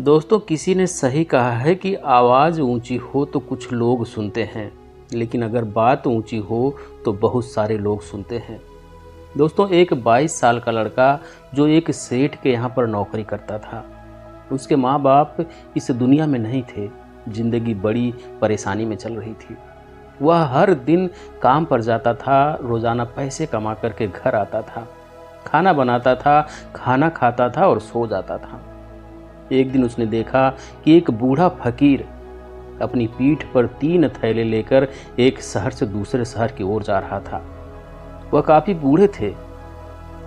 दोस्तों, किसी ने सही कहा है कि आवाज़ ऊंची हो तो कुछ लोग सुनते हैं, लेकिन अगर बात ऊंची हो तो बहुत सारे लोग सुनते हैं। दोस्तों, एक 22 साल का लड़का जो एक सेठ के यहाँ पर नौकरी करता था। उसके माँ बाप इस दुनिया में नहीं थे। जिंदगी बड़ी परेशानी में चल रही थी। वह हर दिन काम पर जाता था, रोज़ाना पैसे कमा करके घर आता था, खाना बनाता था, खाना खाता था और सो जाता था। एक दिन उसने देखा कि एक बूढ़ा फकीर अपनी पीठ पर 3 थैले लेकर एक शहर से दूसरे शहर की ओर जा रहा था। वह काफ़ी बूढ़े थे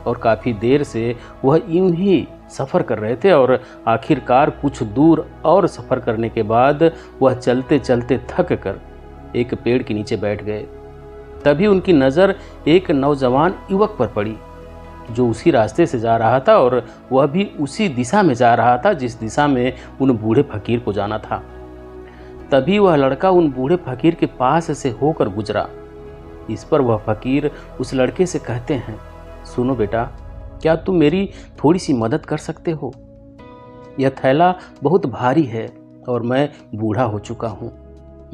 और काफ़ी देर से वह यूं ही सफ़र कर रहे थे और आखिरकार कुछ दूर और सफ़र करने के बाद वह चलते चलते थक कर एक पेड़ के नीचे बैठ गए। तभी उनकी नज़र एक नौजवान युवक पर पड़ी जो उसी रास्ते से जा रहा था और वह भी उसी दिशा में जा रहा था जिस दिशा में उन बूढ़े फकीर को जाना था। तभी वह लड़का उन बूढ़े फकीर के पास से होकर गुजरा। इस पर वह फकीर उस लड़के से कहते हैं, सुनो बेटा, क्या तुम मेरी थोड़ी सी मदद कर सकते हो? यह थैला बहुत भारी है और मैं बूढ़ा हो चुका हूँ।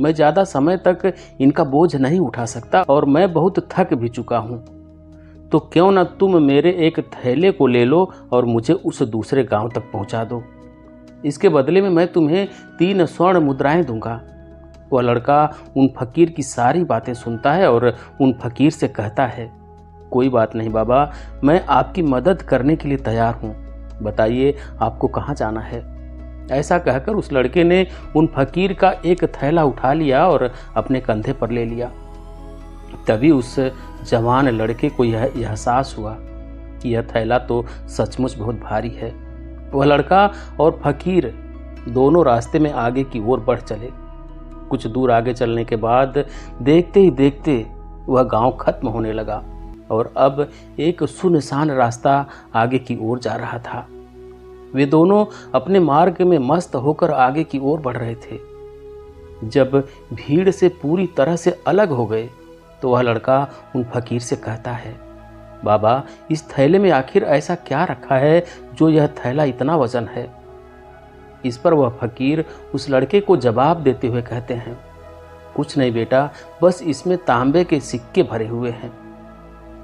मैं ज़्यादा समय तक इनका बोझ नहीं उठा सकता और मैं बहुत थक भी चुका हूँ। तो क्यों न तुम मेरे एक थैले को ले लो और मुझे उस दूसरे गांव तक पहुंचा दो। इसके बदले में मैं तुम्हें 3 स्वर्ण मुद्राएं दूंगा। वह लड़का उन फकीर की सारी बातें सुनता है और उन फकीर से कहता है, कोई बात नहीं बाबा, मैं आपकी मदद करने के लिए तैयार हूँ। बताइए आपको कहाँ जाना है? ऐसा कहकर उस लड़के ने उन फकीर का एक थैला उठा लिया और अपने कंधे पर ले लिया। तभी उस जवान लड़के को यह एहसास हुआ कि यह थैला तो सचमुच बहुत भारी है। वह लड़का और फकीर दोनों रास्ते में आगे की ओर बढ़ चले। कुछ दूर आगे चलने के बाद देखते ही देखते वह गांव खत्म होने लगा और अब एक सुनसान रास्ता आगे की ओर जा रहा था। वे दोनों अपने मार्ग में मस्त होकर आगे की ओर बढ़ रहे थे। जब भीड़ से पूरी तरह से अलग हो गए तो वह लड़का उन फकीर से कहता है, बाबा, इस थैले में आखिर ऐसा क्या रखा है जो यह थैला इतना वजन है? इस पर वह फकीर उस लड़के को जवाब देते हुए कहते हैं, कुछ नहीं बेटा, बस इसमें तांबे के सिक्के भरे हुए हैं,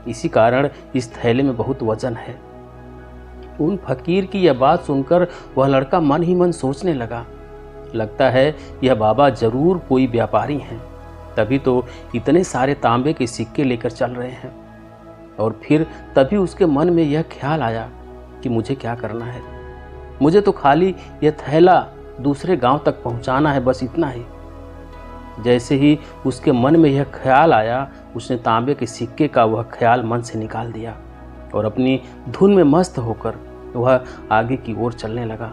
इसी कारण इस थैले में बहुत वजन है। उन फकीर की यह बात सुनकर वह लड़का मन ही मन सोचने लगा, लगता है यह बाबा जरूर कोई व्यापारी हैं, तभी तो इतने सारे तांबे के सिक्के लेकर चल रहे हैं। और फिर तभी उसके मन में यह ख्याल आया कि मुझे क्या करना है। मुझे तो खाली यह थैला दूसरे गांव तक पहुंचाना है, बस इतना ही। जैसे ही उसके मन में यह ख्याल आया, उसने तांबे के सिक्के का वह ख्याल मन से निकाल दिया और अपनी धुन में मस्त होकर वह आगे की ओर चलने लगा।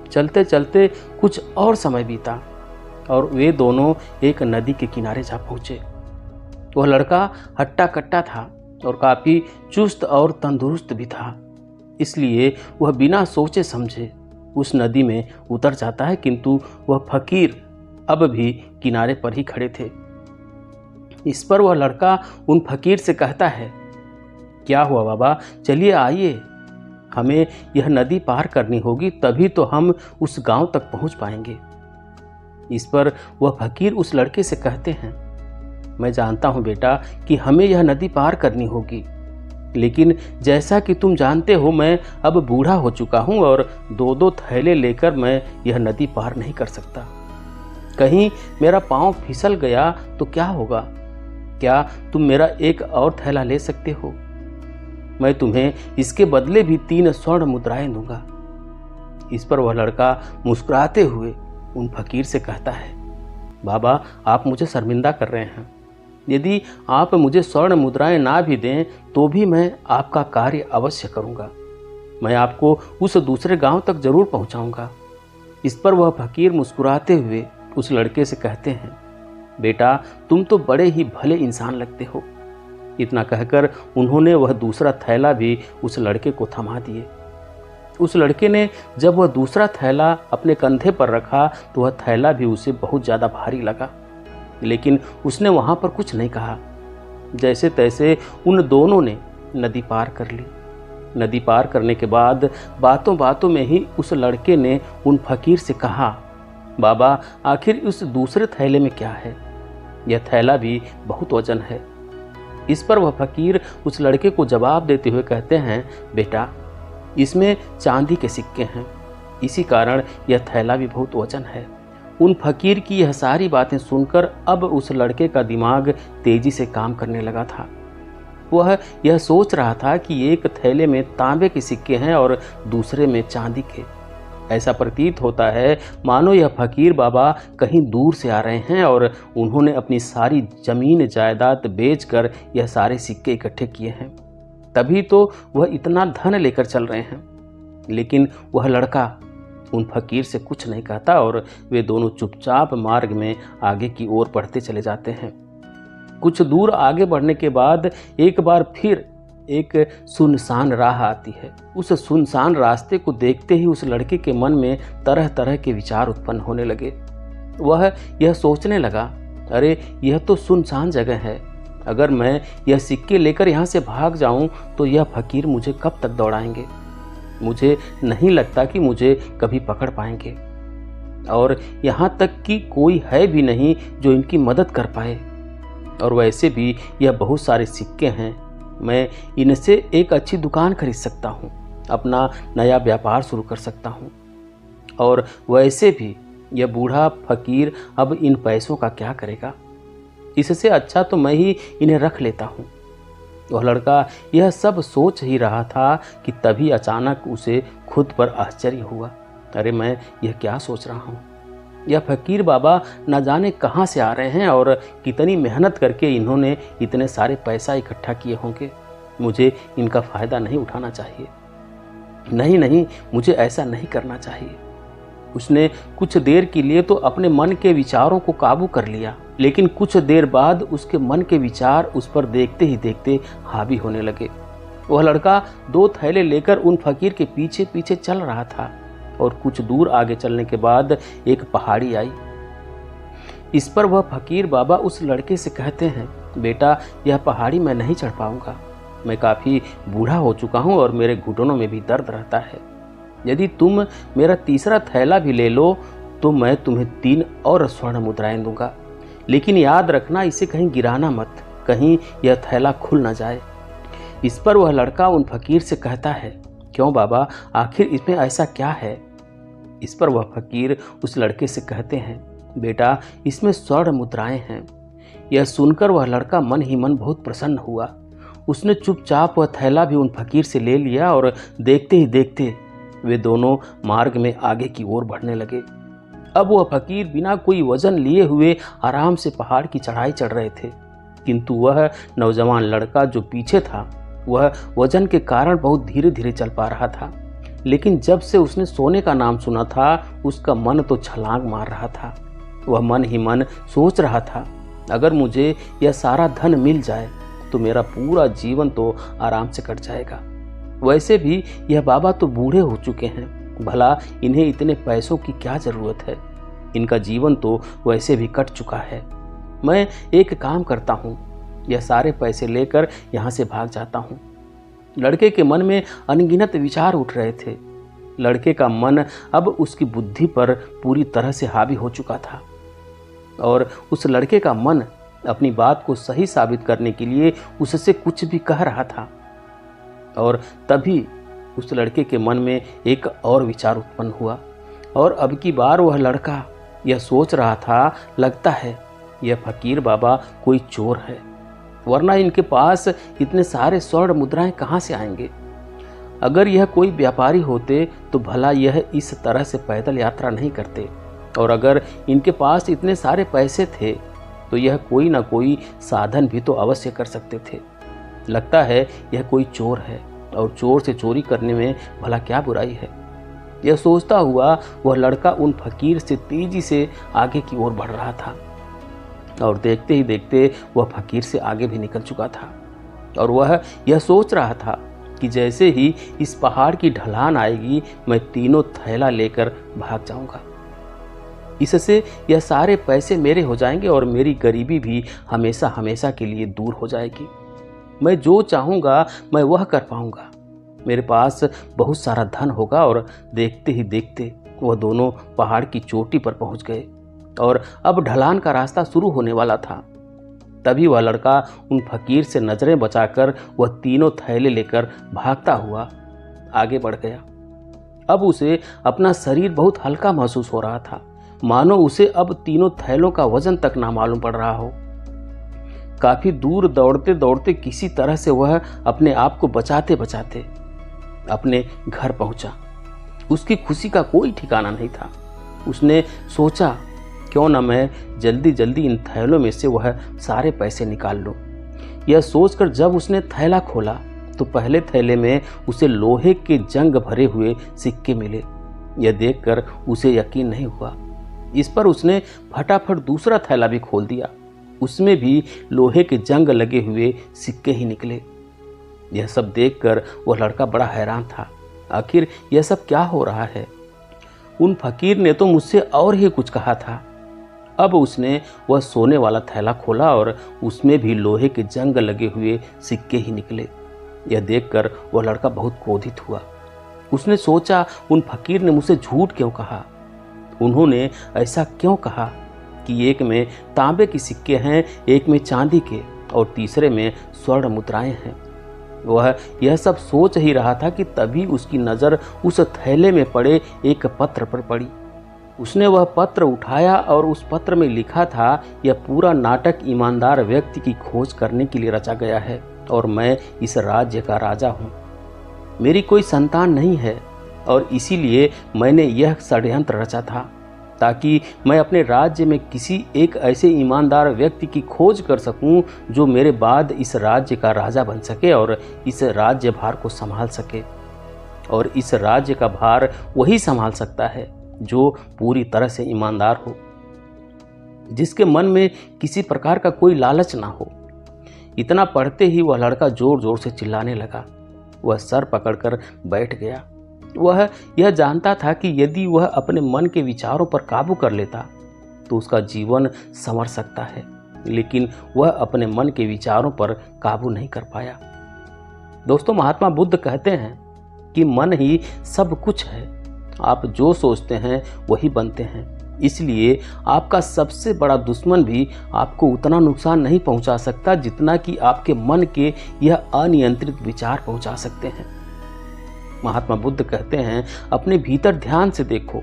चलते चलते कुछ और समय बीता और वे दोनों एक नदी के किनारे जा पहुँचे। वह लड़का हट्टा कट्टा था और काफ़ी चुस्त और तंदुरुस्त भी था, इसलिए वह बिना सोचे समझे उस नदी में उतर जाता है, किंतु वह फकीर अब भी किनारे पर ही खड़े थे। इस पर वह लड़का उन फकीर से कहता है, क्या हुआ बाबा, चलिए आइए, हमें यह नदी पार करनी होगी, तभी तो हम उस गांव तक पहुंच पाएंगे। इस पर वह फकीर उस लड़के से कहते हैं, मैं जानता हूं बेटा कि हमें यह नदी पार करनी होगी, लेकिन जैसा कि तुम जानते हो मैं अब बूढ़ा हो चुका हूं और 2-2 थैले लेकर मैं यह नदी पार नहीं कर सकता। कहीं मेरा पांव फिसल गया तो क्या होगा? क्या तुम मेरा एक और थैला ले सकते हो? मैं तुम्हें इसके बदले भी 3 स्वर्ण मुद्राएं दूंगा। इस पर वह लड़का मुस्कुराते हुए उन फकीर से कहता है, बाबा, आप मुझे शर्मिंदा कर रहे हैं। यदि आप मुझे स्वर्ण मुद्राएं ना भी दें तो भी मैं आपका कार्य अवश्य करूंगा। मैं आपको उस दूसरे गांव तक जरूर पहुंचाऊंगा। इस पर वह फकीर मुस्कुराते हुए उस लड़के से कहते हैं, बेटा, तुम तो बड़े ही भले इंसान लगते हो। इतना कहकर उन्होंने वह दूसरा थैला भी उस लड़के को थमा दिए। उस लड़के ने जब वह दूसरा थैला अपने कंधे पर रखा तो वह थैला भी उसे बहुत ज़्यादा भारी लगा, लेकिन उसने वहाँ पर कुछ नहीं कहा। जैसे तैसे उन दोनों ने नदी पार कर ली। नदी पार करने के बाद बातों बातों में ही उस लड़के ने उन फकीर से कहा, बाबा आखिर उस दूसरे थैले में क्या है? यह थैला भी बहुत वजन है। इस पर वह फकीर उस लड़के को जवाब देते हुए कहते हैं, बेटा इसमें चांदी के सिक्के हैं, इसी कारण यह थैला भी बहुत वजन है। उन फकीर की यह सारी बातें सुनकर अब उस लड़के का दिमाग तेजी से काम करने लगा था। वह यह सोच रहा था कि एक थैले में तांबे के सिक्के हैं और दूसरे में चांदी के। ऐसा प्रतीत होता है मानो यह फकीर बाबा कहीं दूर से आ रहे हैं और उन्होंने अपनी सारी जमीन जायदाद बेचकर यह सारे सिक्के इकट्ठे किए हैं, तभी तो वह इतना धन लेकर चल रहे हैं। लेकिन वह लड़का उन फकीर से कुछ नहीं कहता और वे दोनों चुपचाप मार्ग में आगे की ओर बढ़ते चले जाते हैं। कुछ दूर आगे बढ़ने के बाद एक बार फिर एक सुनसान राह आती है। उस सुनसान रास्ते को देखते ही उस लड़के के मन में तरह तरह के विचार उत्पन्न होने लगे। वह यह सोचने लगा, अरे यह तो सुनसान जगह है, अगर मैं यह सिक्के लेकर यहाँ से भाग जाऊँ तो यह फकीर मुझे कब तक दौड़ाएंगे? मुझे नहीं लगता कि मुझे कभी पकड़ पाएंगे, और यहाँ तक कि कोई है भी नहीं जो इनकी मदद कर पाए। और वैसे भी यह बहुत सारे सिक्के हैं, मैं इनसे एक अच्छी दुकान खरीद सकता हूँ, अपना नया व्यापार शुरू कर सकता हूँ। और वैसे भी यह बूढ़ा फकीर अब इन पैसों का क्या करेगा? इससे अच्छा तो मैं ही इन्हें रख लेता हूँ। वह लड़का यह सब सोच ही रहा था कि तभी अचानक उसे खुद पर आश्चर्य हुआ। अरे मैं यह क्या सोच रहा हूँ? यह फकीर बाबा न जाने कहाँ से आ रहे हैं और कितनी मेहनत करके इन्होंने इतने सारे पैसा इकट्ठा किए होंगे। मुझे इनका फ़ायदा नहीं उठाना चाहिए। नहीं नहीं, मुझे ऐसा नहीं करना चाहिए। उसने कुछ देर के लिए तो अपने मन के विचारों को काबू कर लिया, लेकिन कुछ देर बाद उसके मन के विचार उस पर देखते ही देखते हावी होने लगे। वह लड़का 2 थैले लेकर उन फकीर के पीछे पीछे चल रहा था और कुछ दूर आगे चलने के बाद एक पहाड़ी आई। इस पर वह फकीर बाबा उस लड़के से कहते हैं, बेटा यह पहाड़ी मैं नहीं चढ़ पाऊंगा, मैं काफ़ी बूढ़ा हो चुका हूँ और मेरे घुटनों में भी दर्द रहता है। यदि तुम मेरा तीसरा थैला भी ले लो तो मैं तुम्हें 3 और स्वर्ण मुद्राएं दूंगा, लेकिन याद रखना इसे कहीं गिराना मत, कहीं यह थैला खुल न जाए। इस पर वह लड़का उन फकीर से कहता है, क्यों बाबा, आखिर इसमें ऐसा क्या है? इस पर वह फकीर उस लड़के से कहते हैं, बेटा इसमें स्वर्ण मुद्राएं हैं। यह सुनकर वह लड़का मन ही मन बहुत प्रसन्न हुआ। उसने चुपचाप वह थैला भी उन फकीर से ले लिया और देखते ही देखते वे दोनों मार्ग में आगे की ओर बढ़ने लगे। अब वह फकीर बिना कोई वजन लिए हुए आराम से पहाड़ की चढ़ाई चढ़ रहे थे, किंतु वह नौजवान लड़का जो पीछे था वह वजन के कारण बहुत धीरे धीरे चल पा रहा था। लेकिन जब से उसने सोने का नाम सुना था उसका मन तो छलांग मार रहा था। वह मन ही मन सोच रहा था, अगर मुझे यह सारा धन मिल जाए तो मेरा पूरा जीवन तो आराम से कट जाएगा। वैसे भी यह बाबा तो बूढ़े हो चुके हैं, भला इन्हें इतने पैसों की क्या ज़रूरत है? इनका जीवन तो वैसे भी कट चुका है। मैं एक काम करता हूँ, यह सारे पैसे लेकर यहाँ से भाग जाता हूँ। लड़के के मन में अनगिनत विचार उठ रहे थे। लड़के का मन अब उसकी बुद्धि पर पूरी तरह से हावी हो चुका था और उस लड़के का मन अपनी बात को सही साबित करने के लिए उससे कुछ भी कह रहा था। और तभी उस लड़के के मन में एक और विचार उत्पन्न हुआ और अब की बार वह लड़का यह सोच रहा था, लगता है यह फकीर बाबा कोई चोर है, वरना इनके पास इतने सारे स्वर्ण मुद्राएं कहाँ से आएंगे? अगर यह कोई व्यापारी होते तो भला यह इस तरह से पैदल यात्रा नहीं करते, और अगर इनके पास इतने सारे पैसे थे तो यह कोई ना कोई साधन भी तो अवश्य कर सकते थे। लगता है यह कोई चोर है और चोर से चोरी करने में भला क्या बुराई है? यह सोचता हुआ वह लड़का उन फकीर से तेजी से आगे की ओर बढ़ रहा था और देखते ही देखते वह फकीर से आगे भी निकल चुका था और वह यह सोच रहा था कि जैसे ही इस पहाड़ की ढलान आएगी मैं तीनों थैला लेकर भाग जाऊंगा। इससे यह सारे पैसे मेरे हो जाएंगे और मेरी गरीबी भी हमेशा हमेशा के लिए दूर हो जाएगी। मैं जो चाहूँगा मैं वह कर पाऊँगा। मेरे पास बहुत सारा धन होगा। और देखते ही देखते वह दोनों पहाड़ की चोटी पर पहुंच गए और अब ढलान का रास्ता शुरू होने वाला था। तभी वह लड़का उन फकीर से नजरें बचाकर वह तीनों थैले लेकर भागता हुआ आगे बढ़ गया। अब उसे अपना शरीर बहुत हल्का महसूस हो रहा था, मानो उसे अब तीनों थैलों का वजन तक ना मालूम पड़ रहा हो। काफी दूर दौड़ते दौड़ते किसी तरह से वह अपने आप को बचाते बचाते अपने घर पहुंचा। उसकी खुशी का कोई ठिकाना नहीं था। उसने सोचा, क्यों ना मैं जल्दी जल्दी इन थैलों में से वह सारे पैसे निकाल लूं। यह सोचकर जब उसने थैला खोला तो पहले थैले में उसे लोहे के जंग भरे हुए सिक्के मिले। यह देखकर उसे यकीन नहीं हुआ। इस पर उसने फटाफट दूसरा थैला भी खोल दिया। उसमें भी लोहे के जंग लगे हुए सिक्के ही निकले। यह सब देखकर वह लड़का बड़ा हैरान था। आखिर यह सब क्या हो रहा है? उन फकीर ने तो मुझसे और ही कुछ कहा था। अब उसने वह सोने वाला थैला खोला और उसमें भी लोहे के जंग लगे हुए सिक्के ही निकले। यह देखकर वह लड़का बहुत क्रोधित हुआ। उसने सोचा, उन फकीर ने मुझसे झूठ क्यों कहा? उन्होंने ऐसा क्यों कहा कि एक में तांबे के सिक्के हैं, एक में चांदी के और तीसरे में स्वर्ण मुद्राएं हैं। वह यह सब सोच ही रहा था कि तभी उसकी नज़र उस थैले में पड़े एक पत्र पर पड़ी। उसने वह पत्र उठाया और उस पत्र में लिखा था, यह पूरा नाटक ईमानदार व्यक्ति की खोज करने के लिए रचा गया है और मैं इस राज्य का राजा हूँ। मेरी कोई संतान नहीं है और इसीलिए मैंने यह षड्यंत्र रचा था ताकि मैं अपने राज्य में किसी एक ऐसे ईमानदार व्यक्ति की खोज कर सकूं जो मेरे बाद इस राज्य का राजा बन सके और इस राज्य भार को संभाल सके। और इस राज्य का भार वही संभाल सकता है जो पूरी तरह से ईमानदार हो, जिसके मन में किसी प्रकार का कोई लालच ना हो। इतना पढ़ते ही वह लड़का जोर जोर से चिल्लाने लगा। वह सर पकड़कर बैठ गया। वह यह जानता था कि यदि वह अपने मन के विचारों पर काबू कर लेता तो उसका जीवन संवर सकता है, लेकिन वह अपने मन के विचारों पर काबू नहीं कर पाया। दोस्तों, महात्मा बुद्ध कहते हैं कि मन ही सब कुछ है। आप जो सोचते हैं वही बनते हैं। इसलिए आपका सबसे बड़ा दुश्मन भी आपको उतना नुकसान नहीं पहुंचा सकता जितना कि आपके मन के यह अनियंत्रित विचार पहुंचा सकते हैं। महात्मा बुद्ध कहते हैं, अपने भीतर ध्यान से देखो।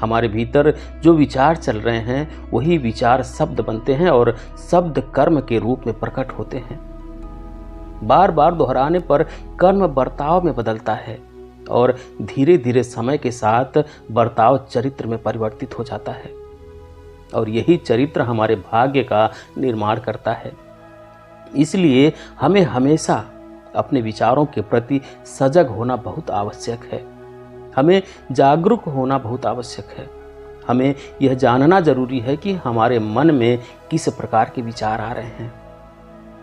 हमारे भीतर जो विचार चल रहे हैं वही विचार शब्द बनते हैं और शब्द कर्म के रूप में प्रकट होते हैं। बार बार दोहराने पर कर्म बर्ताव में बदलता है और धीरे धीरे समय के साथ बर्ताव चरित्र में परिवर्तित हो जाता है और यही चरित्र हमारे भाग्य का निर्माण करता है। इसलिए हमें हमेशा अपने विचारों के प्रति सजग होना बहुत आवश्यक है। हमें जागरूक होना बहुत आवश्यक है। हमें यह जानना जरूरी है कि हमारे मन में किस प्रकार के विचार आ रहे हैं।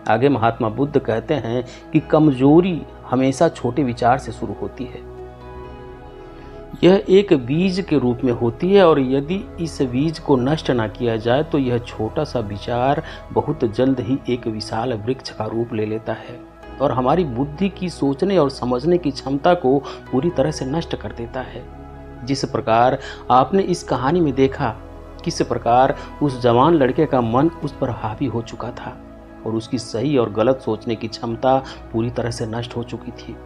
आगे महात्मा बुद्ध कहते हैं कि कमजोरी हमेशा छोटे विचार से शुरू होती है। यह एक बीज के रूप में होती है और यदि इस बीज को नष्ट ना किया जाए तो यह छोटा सा विचार बहुत जल्द ही एक विशाल वृक्ष का रूप ले लेता है और हमारी बुद्धि की सोचने और समझने की क्षमता को पूरी तरह से नष्ट कर देता है। जिस प्रकार आपने इस कहानी में देखा किस प्रकार उस जवान लड़के का मन उस पर हावी हो चुका था और उसकी सही और गलत सोचने की क्षमता पूरी तरह से नष्ट हो चुकी थी,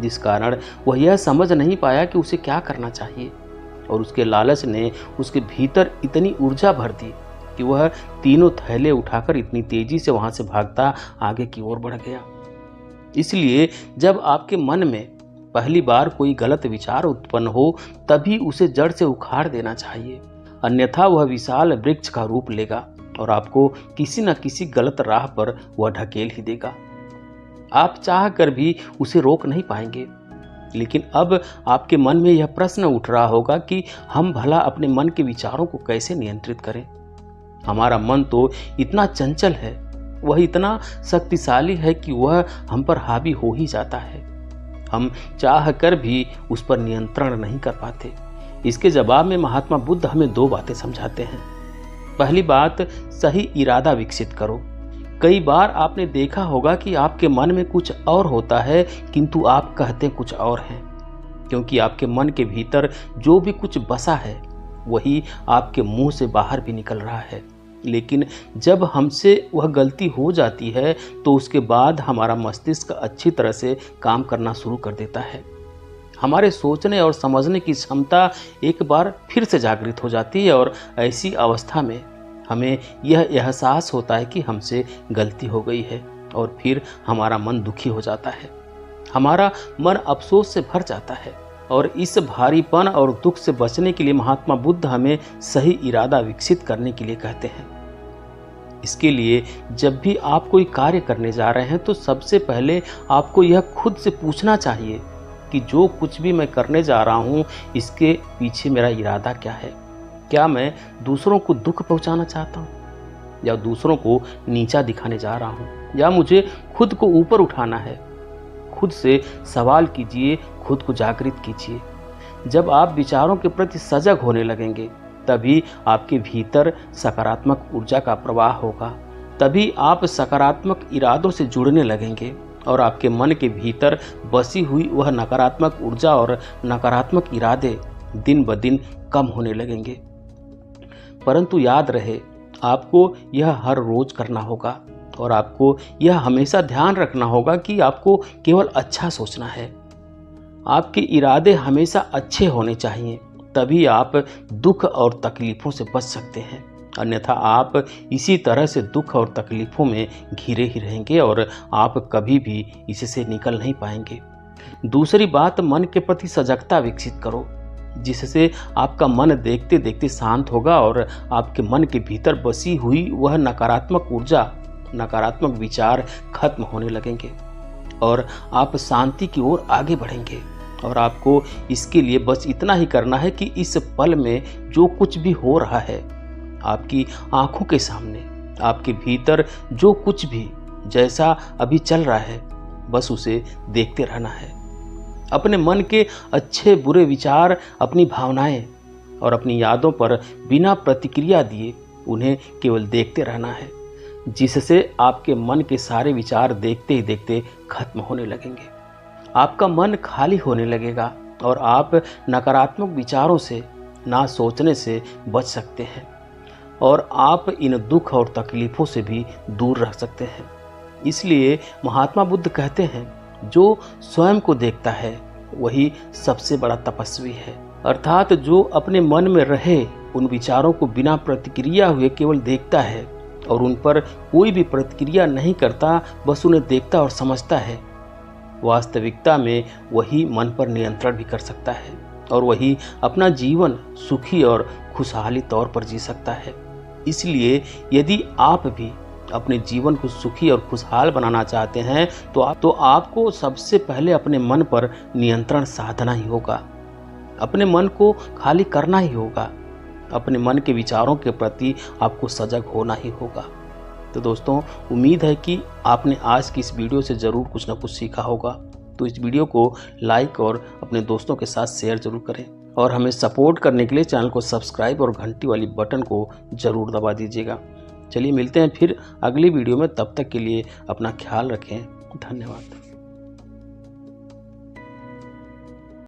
जिस कारण वह यह समझ नहीं पाया कि उसे क्या करना चाहिए और उसके लालच ने उसके भीतर इतनी ऊर्जा भर दी कि वह तीनों थैले उठाकर इतनी तेजी से वहां से भागता आगे की ओर बढ़ गया। इसलिए जब आपके मन में पहली बार कोई गलत विचार उत्पन्न हो तभी उसे जड़ से उखाड़ देना चाहिए, अन्यथा वह विशाल वृक्ष का रूप लेगा और आपको किसी न किसी गलत राह पर वह ढकेल ही देगा। आप चाह कर भी उसे रोक नहीं पाएंगे। लेकिन अब आपके मन में यह प्रश्न उठ रहा होगा कि हम भला अपने मन के विचारों को कैसे नियंत्रित करें। हमारा मन तो इतना चंचल है, वह इतना शक्तिशाली है कि वह हम पर हावी हो ही जाता है। हम चाह कर भी उस पर नियंत्रण नहीं कर पाते। इसके जवाब में महात्मा बुद्ध हमें दो बातें समझाते हैं। पहली बात, सही इरादा विकसित करो। कई बार आपने देखा होगा कि आपके मन में कुछ और होता है किंतु आप कहते कुछ और हैं, क्योंकि आपके मन के भीतर जो भी कुछ बसा है वही आपके मुंह से बाहर भी निकल रहा है। लेकिन जब हमसे वह गलती हो जाती है तो उसके बाद हमारा मस्तिष्क अच्छी तरह से काम करना शुरू कर देता है। हमारे सोचने और समझने की क्षमता एक बार फिर से जागृत हो जाती है और ऐसी अवस्था में हमें यह एहसास होता है कि हमसे गलती हो गई है और फिर हमारा मन दुखी हो जाता है, हमारा मन अफसोस से भर जाता है। और इस भारीपन और दुख से बचने के लिए महात्मा बुद्ध हमें सही इरादा विकसित करने के लिए कहते हैं। इसके लिए जब भी आप कोई कार्य करने जा रहे हैं तो सबसे पहले आपको यह खुद से पूछना चाहिए कि जो कुछ भी मैं करने जा रहा हूँ इसके पीछे मेरा इरादा क्या है। क्या मैं दूसरों को दुख पहुँचाना चाहता हूँ, या दूसरों को नीचा दिखाने जा रहा हूँ, या मुझे खुद को ऊपर उठाना है। खुद से सवाल कीजिए, खुद को जागृत कीजिए। जब आप विचारों के प्रति सजग होने लगेंगे तभी आपके भीतर सकारात्मक ऊर्जा का प्रवाह होगा, तभी आप सकारात्मक इरादों से जुड़ने लगेंगे और आपके मन के भीतर बसी हुई वह नकारात्मक ऊर्जा और नकारात्मक इरादे दिन ब दिन कम होने लगेंगे। परंतु याद रहे, आपको यह हर रोज करना होगा और आपको यह हमेशा ध्यान रखना होगा कि आपको केवल अच्छा सोचना है। आपके इरादे हमेशा अच्छे होने चाहिए, तभी आप दुख और तकलीफ़ों से बच सकते हैं। अन्यथा आप इसी तरह से दुख और तकलीफ़ों में घिरे ही रहेंगे और आप कभी भी इससे निकल नहीं पाएंगे। दूसरी बात, मन के प्रति सजगता विकसित करो, जिससे आपका मन देखते देखते शांत होगा और आपके मन के भीतर बसी हुई वह नकारात्मक ऊर्जा, नकारात्मक विचार खत्म होने लगेंगे और आप शांति की ओर आगे बढ़ेंगे। और आपको इसके लिए बस इतना ही करना है कि इस पल में जो कुछ भी हो रहा है आपकी आंखों के सामने, आपके भीतर जो कुछ भी जैसा अभी चल रहा है, बस उसे देखते रहना है। अपने मन के अच्छे बुरे विचार, अपनी भावनाएं और अपनी यादों पर बिना प्रतिक्रिया दिए उन्हें केवल देखते रहना है, जिससे आपके मन के सारे विचार देखते ही देखते खत्म होने लगेंगे। आपका मन खाली होने लगेगा और आप नकारात्मक विचारों से, ना सोचने से बच सकते हैं और आप इन दुख और तकलीफ़ों से भी दूर रह सकते हैं। इसलिए महात्मा बुद्ध कहते हैं, जो स्वयं को देखता है वही सबसे बड़ा तपस्वी है। अर्थात जो अपने मन में रहे उन विचारों को बिना प्रतिक्रिया हुए केवल देखता है और उन पर कोई भी प्रतिक्रिया नहीं करता, बस उन्हें देखता और समझता है, वास्तविकता में वही मन पर नियंत्रण भी कर सकता है और वही अपना जीवन सुखी और खुशहाली तौर पर जी सकता है। इसलिए यदि आप भी अपने जीवन को सुखी और खुशहाल बनाना चाहते हैं तो आपको सबसे पहले अपने मन पर नियंत्रण साधना ही होगा, अपने मन को खाली करना ही होगा, अपने मन के विचारों के प्रति आपको सजग होना ही होगा। तो दोस्तों, उम्मीद है कि आपने आज की इस वीडियो से ज़रूर कुछ ना कुछ सीखा होगा। तो इस वीडियो को लाइक और अपने दोस्तों के साथ शेयर ज़रूर करें और हमें सपोर्ट करने के लिए चैनल को सब्सक्राइब और घंटी वाली बटन को ज़रूर दबा दीजिएगा। चलिए मिलते हैं फिर अगली वीडियो में, तब तक के लिए अपना ख्याल रखें। धन्यवाद।